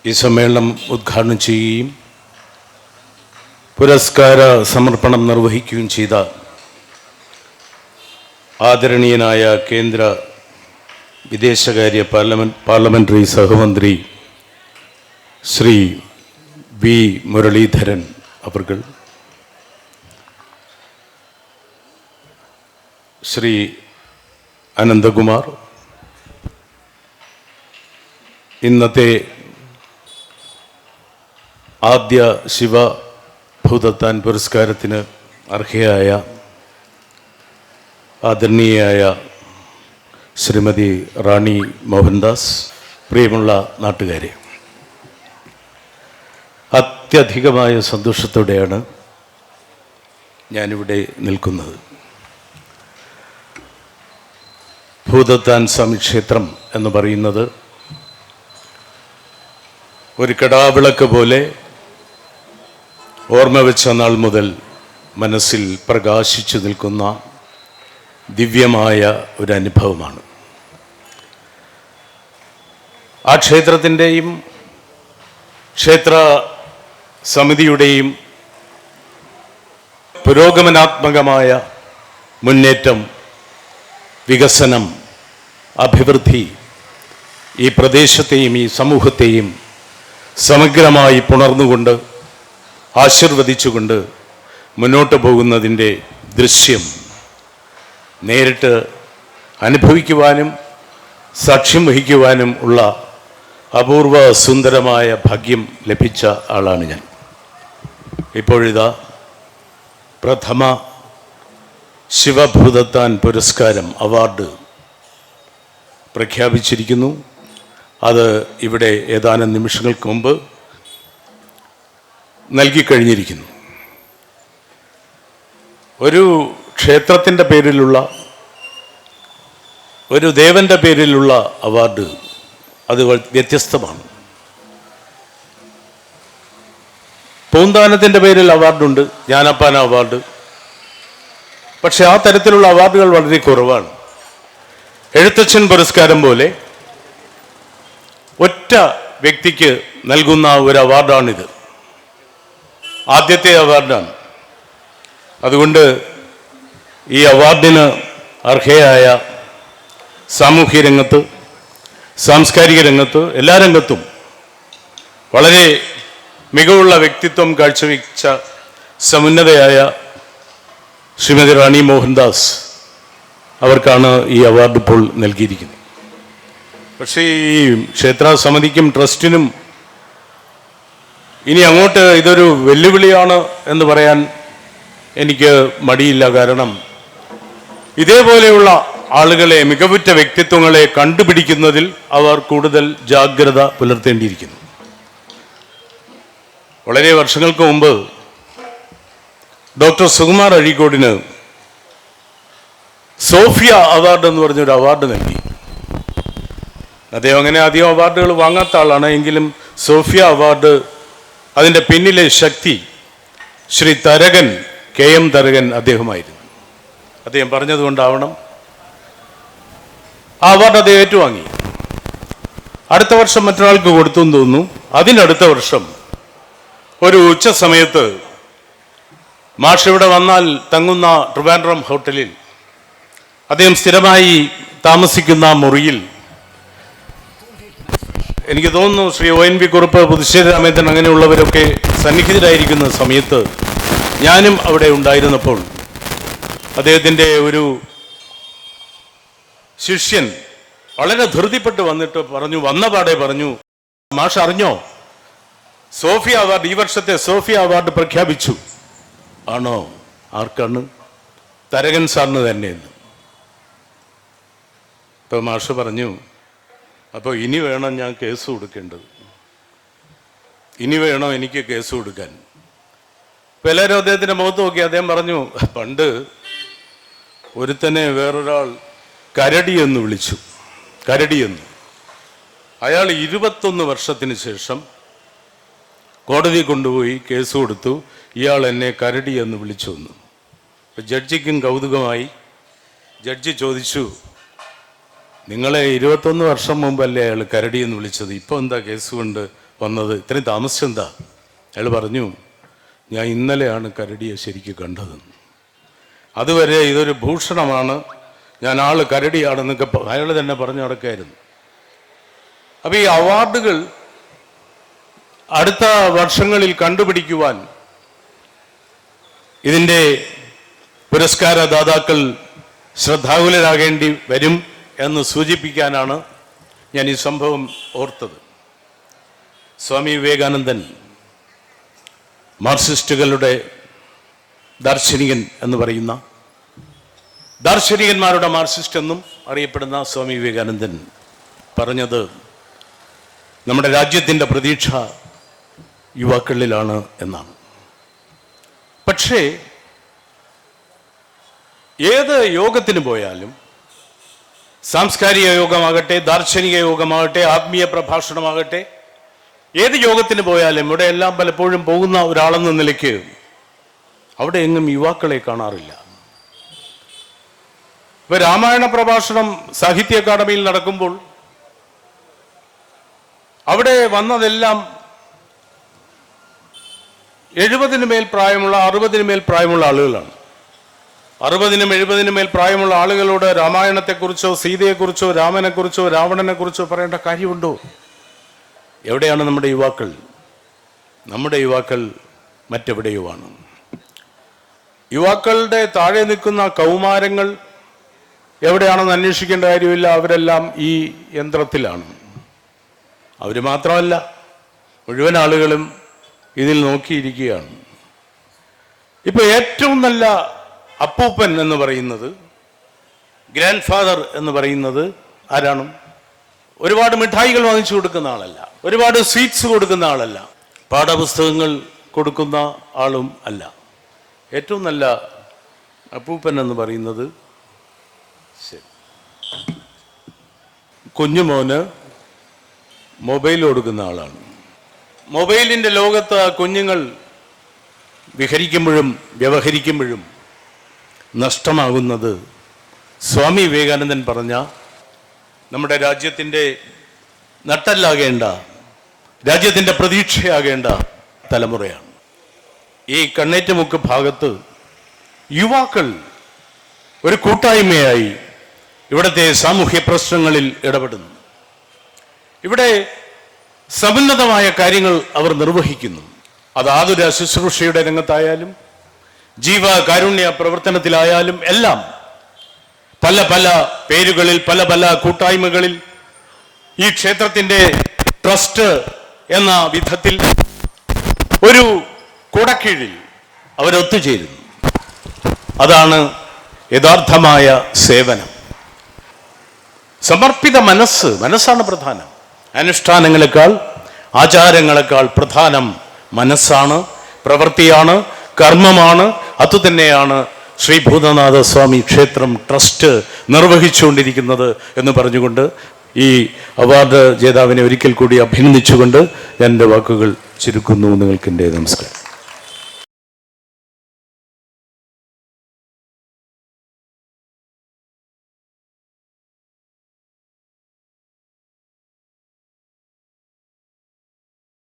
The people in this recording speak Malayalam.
ഈ സമ്മേളനം ഉദ്ഘാടനം ചെയ്യുകയും പുരസ്കാര സമർപ്പണം നിർവഹിക്കുകയും ചെയ്ത ആദരണീയനായ കേന്ദ്ര വിദേശകാര്യ പാർലമെൻ്ററി സഹമന്ത്രി ശ്രീ വി മുരളീധരൻ അവർകൾ, ശ്രീ അനന്തകുമാർ, ഇന്നത്തെ ആദ്യ ശിവഭൂതത്താൻ പുരസ്കാരത്തിന് അർഹയായ ആദരണീയയായ ശ്രീമതി റാണി മോഹൻദാസ്, പ്രിയമുള്ള നാട്ടുകാരെ, അത്യധികമായ സന്തോഷത്തോടെയാണ് ഞാനിവിടെ നിൽക്കുന്നത്. ഭൂതത്താൻ സ്വാമി ക്ഷേത്രം എന്ന് പറയുന്നത് ഒരു കടാവിളക്ക് പോലെ ഓർമ്മ വെച്ച നാൾ മുതൽ മനസ്സിൽ പ്രകാശിച്ചു നിൽക്കുന്ന ദിവ്യമായ ഒരു അനുഭവമാണ്. ആ ക്ഷേത്രത്തിൻ്റെയും ക്ഷേത്ര സമിതിയുടെയും പുരോഗമനാത്മകമായ മുന്നേറ്റം, വികസനം, അഭിവൃദ്ധി ഈ പ്രദേശത്തെയും ഈ സമൂഹത്തെയും സമഗ്രമായി പുണർന്നുകൊണ്ട് ആശീർവദിച്ചുകൊണ്ട് മുന്നോട്ട് പോകുന്നതിൻ്റെ ദൃശ്യം നേരിട്ട് അനുഭവിക്കുവാനും സാക്ഷ്യം വഹിക്കുവാനും ഉള്ള അപൂർവ സുന്ദരമായ ഭാഗ്യം ലഭിച്ച ആളാണ് ഞാൻ. ഇപ്പോഴിതാ പ്രഥമ ശിവഭൂതത്താൻ പുരസ്കാരം അവാർഡ് പ്രഖ്യാപിച്ചിരിക്കുന്നു. അത് ഇവിടെ ഏതാനും നിമിഷങ്ങൾക്ക് മുമ്പ് നൽകിക്കഴിഞ്ഞിരിക്കുന്നു. ഒരു ക്ഷേത്രത്തിൻ്റെ പേരിലുള്ള, ഒരു ദേവൻ്റെ പേരിലുള്ള അവാർഡ് അത് വ്യത്യസ്തമാണ്. പൂന്താനത്തിൻ്റെ പേരിൽ അവാർഡുണ്ട്, ജ്ഞാനപ്പാന അവാർഡ്. പക്ഷെ ആ തരത്തിലുള്ള അവാർഡുകൾ വളരെ കുറവാണ്. എഴുത്തച്ഛൻ പുരസ്കാരം പോലെ ഒറ്റ വ്യക്തിക്ക് നൽകുന്ന ഒരു അവാർഡാണിത്. ആദ്യത്തെ അവാർഡാണ്. അതുകൊണ്ട് ഈ അവാർഡിന് അർഹയായ സാമൂഹ്യ രംഗത്ത്, സാംസ്കാരിക രംഗത്ത്, എല്ലാ രംഗത്തും വളരെ മികവുള്ള വ്യക്തിത്വം കാഴ്ചവെച്ച സമുന്നതയായ ശ്രീമതി റാണി മോഹൻദാസ് അവർക്കാണ് ഈ അവാർഡ് ഇപ്പോൾ നൽകിയിരിക്കുന്നത്. പക്ഷേ ഈ ക്ഷേത്ര സമിതിക്കും ട്രസ്റ്റിനും ഇനി അങ്ങോട്ട് ഇതൊരു വെല്ലുവിളിയാണ് എന്ന് പറയാൻ എനിക്ക് മടിയില്ല. കാരണം ഇതേപോലെയുള്ള ആളുകളെ, മികവുറ്റ വ്യക്തിത്വങ്ങളെ കണ്ടുപിടിക്കുന്നതിൽ അവർ കൂടുതൽ ജാഗ്രത പുലർത്തേണ്ടിയിരിക്കുന്നു. വളരെ വർഷങ്ങൾക്ക് മുമ്പ് ഡോക്ടർ സുകുമാർ അഴീക്കോടിന് സോഫിയ അവാർഡ് എന്ന് പറഞ്ഞൊരു അവാർഡ് നൽകി. അദ്ദേഹം അങ്ങനെ അധികം അവാർഡുകൾ വാങ്ങാത്ത ആളാണ്. എങ്കിലും സോഫിയ അവാർഡ്, അതിൻ്റെ പിന്നിലെ ശക്തി ശ്രീ തരകൻ, KM തരകൻ അദ്ദേഹമായിരുന്നു. അദ്ദേഹം പറഞ്ഞതുകൊണ്ടാവണം ആ അവാർഡ് അദ്ദേഹം ഏറ്റുവാങ്ങി. അടുത്ത വർഷം മറ്റൊരാൾക്ക് കൊടുത്തു എന്ന് തോന്നുന്നു. അതിനടുത്ത വർഷം ഒരു ഉച്ച സമയത്ത് മാഷ് ഇവിടെ വന്നാൽ തങ്ങുന്ന ട്രിവാൻഡ്രം ഹോട്ടലിൽ, അദ്ദേഹം സ്ഥിരമായി താമസിക്കുന്ന മുറിയിൽ, എനിക്ക് തോന്നുന്നു ശ്രീ ONV കുറുപ്പ്, പുതുശ്ശേരി രാമേന്ദ്രൻ അങ്ങനെയുള്ളവരൊക്കെ സന്നിഹിതരായിരിക്കുന്ന സമയത്ത് ഞാനും അവിടെ ഉണ്ടായിരുന്നപ്പോൾ അദ്ദേഹത്തിൻ്റെ ഒരു ശിഷ്യൻ വളരെ ധൃതിപ്പെട്ട് വന്നിട്ട് പറഞ്ഞു, വന്നപാടെ പറഞ്ഞു, മാഷ് അറിഞ്ഞോ, സോഫിയ അവാർഡ്, ഈ വർഷത്തെ സോഫിയ അവാർഡ് പ്രഖ്യാപിച്ചു. ആണോ? ആർക്കാണ്? തരകൻ സാറിന് തന്നെയെന്ന്. അപ്പോൾ മാഷ് പറഞ്ഞു, അപ്പോൾ ഇനി വേണം ഞാൻ കേസ് കൊടുക്കേണ്ടത്, ഇനി വേണം എനിക്ക് കേസ് കൊടുക്കാൻ. അപ്പോൾ എല്ലാവരും അദ്ദേഹത്തിൻ്റെ മുഖത്ത് നോക്കി. അദ്ദേഹം പറഞ്ഞു, പണ്ട് ഒരുത്തനെ വേറൊരാൾ കരടിയെന്ന് വിളിച്ചു, കരടിയെന്ന്. അയാൾ 21 വർഷത്തിന് ശേഷം കോടതി കൊണ്ടുപോയി കേസ് കൊടുത്തു, ഇയാൾ എന്നെ കരടിയെന്ന് വിളിച്ചു എന്ന്. അപ്പോൾ ജഡ്ജിക്കും കൗതുകമായി. ജഡ്ജി ചോദിച്ചു, നിങ്ങളെ 21 വർഷം മുമ്പല്ലേ അയാൾ കരടി എന്ന് വിളിച്ചത്, ഇപ്പോൾ എന്താ കേസ് കൊണ്ട് വന്നത്? ഇത്രയും താമസിച്ചെന്താ? അയാൾ പറഞ്ഞു, ഞാൻ ഇന്നലെയാണ് കരടിയെ ശരിക്ക് കണ്ടത്. അതുവരെ ഇതൊരു ഭൂഷണമാണ്, ഞാൻ ആള് കരടിയാണെന്നൊക്കെ അയാൾ തന്നെ പറഞ്ഞു നടക്കായിരുന്നു. അപ്പം ഈ അവാർഡുകൾ അടുത്ത വർഷങ്ങളിൽ കണ്ടുപിടിക്കുവാൻ ഇതിൻ്റെ പുരസ്കാരദാതാക്കൾ ശ്രദ്ധാകുലരാകേണ്ടി വരും എന്ന് സൂചിപ്പിക്കാനാണ് ഞാൻ ഈ സംഭവം ഓർത്തത്. സ്വാമി വിവേകാനന്ദൻ മാർക്സിസ്റ്റുകളുടെ ദാർശനികൻ എന്ന് പറയുന്ന, ദാർശനികന്മാരുടെ മാർക്സിസ്റ്റ് എന്നും അറിയപ്പെടുന്ന സ്വാമി വിവേകാനന്ദൻ പറഞ്ഞത്, നമ്മുടെ രാജ്യത്തിൻ്റെ പ്രതീക്ഷ യുവാക്കളിലാണ് എന്നാണ്. പക്ഷേ ഏത് യോഗത്തിന് പോയാലും, സാംസ്കാരിക യോഗമാകട്ടെ, ദാർശനിക യോഗമാകട്ടെ, ആത്മീയ പ്രഭാഷണമാകട്ടെ, ഏത് യോഗത്തിന് പോയാലും ഇവിടെ എല്ലാം പലപ്പോഴും പോകുന്ന ഒരാളെന്ന നിലയ്ക്ക് അവിടെ എങ്ങും യുവാക്കളെ കാണാറില്ല. ഇപ്പൊ രാമായണ പ്രഭാഷണം സാഹിത്യ അക്കാദമിയിൽ നടക്കുമ്പോൾ അവിടെ വന്നതെല്ലാം 70 മേൽ പ്രായമുള്ള, 60 മേൽ പ്രായമുള്ള ആളുകളാണ്. 60 70 മേൽ പ്രായമുള്ള ആളുകളോട് രാമായണത്തെക്കുറിച്ചോ സീതയെക്കുറിച്ചോ രാമനെക്കുറിച്ചോ രാവണനെക്കുറിച്ചോ പറയേണ്ട കാര്യമുണ്ടോ? എവിടെയാണ് നമ്മുടെ യുവാക്കൾ? നമ്മുടെ യുവാക്കൾ മറ്റെവിടെയുമാണ്. യുവാക്കളുടെ താഴെ നിൽക്കുന്ന കൗമാരങ്ങൾ എവിടെയാണെന്ന് അന്വേഷിക്കേണ്ട കാര്യമില്ല. അവരെല്ലാം ഈ യന്ത്രത്തിലാണ്. അവർ മാത്രമല്ല, മുഴുവൻ ആളുകളും ഇതിൽ നോക്കിയിരിക്കുകയാണ്. ഇപ്പൊ ഏറ്റവും നല്ല അപ്പൂപ്പൻ എന്ന് പറയുന്നത്, ഗ്രാൻഡ് ഫാദർ എന്ന് പറയുന്നത് ആരാണ്? ഒരുപാട് മിഠായികൾ വാങ്ങിച്ചു കൊടുക്കുന്ന ആളല്ല, ഒരുപാട് സ്വീറ്റ്സ് കൊടുക്കുന്ന ആളല്ല, പാഠപുസ്തകങ്ങൾ കൊടുക്കുന്ന ആളും അല്ല. ഏറ്റവും നല്ല അപ്പൂപ്പൻ എന്ന് പറയുന്നത് കുഞ്ഞുമോന് മൊബൈൽ കൊടുക്കുന്ന ആളാണ്. മൊബൈലിൻ്റെ ലോകത്ത് കുഞ്ഞുങ്ങൾ വിഹരിക്കുമ്പോഴും വ്യവഹരിക്കുമ്പോഴും നഷ്ടമാകുന്നത് സ്വാമി വിവേകാനന്ദൻ പറഞ്ഞ നമ്മുടെ രാജ്യത്തിൻ്റെ നട്ടല്ലാകേണ്ട, രാജ്യത്തിൻ്റെ പ്രതീക്ഷയാകേണ്ട തലമുറയാണ്. ഈ കണ്ണേറ്റുമുക്ക് ഭാഗത്ത് യുവാക്കൾ ഒരു കൂട്ടായ്മയായി ഇവിടുത്തെ സാമൂഹ്യ പ്രശ്നങ്ങളിൽ ഇടപെടുന്നു. ഇവിടെ സമുന്നതമായ കാര്യങ്ങൾ അവർ നിർവഹിക്കുന്നു. അത് ആതുര ശുശ്രൂഷയുടെ രംഗത്തായാലും ജീവകാരുണ്യ പ്രവർത്തനത്തിലായാലും എല്ലാം പല പല പേരുകളിൽ, പല പല കൂട്ടായ്മകളിൽ ഈ ക്ഷേത്രത്തിൻ്റെ ട്രസ്റ്റ് എന്ന വിധത്തിൽ ഒരു കുടക്കീഴിൽ അവരൊത്തുചേരുന്നു. അതാണ് യഥാർത്ഥമായ സേവനം. സമർപ്പിത മനസ്സാണ് പ്രധാനം. അനുഷ്ഠാനങ്ങളെക്കാൾ, ആചാരങ്ങളെക്കാൾ പ്രധാനം മനസ്സാണ്, പ്രവൃത്തിയാണ്, കർമ്മമാണ്. അതുതന്നെയാണ് ശ്രീ ഭൂതനാഥ സ്വാമി ക്ഷേത്രം ട്രസ്റ്റ് നിർവഹിച്ചുകൊണ്ടിരിക്കുന്നത് എന്ന് പറഞ്ഞുകൊണ്ട് ഈ അവാർഡ് ജേതാവിനെ ഒരിക്കൽ കൂടി അഭിനന്ദിച്ചുകൊണ്ട് ഞാൻ എൻ്റെ വാക്കുകൾ ചുരുക്കുന്നു. നിങ്ങൾക്ക് എൻ്റെ നമസ്കാരം.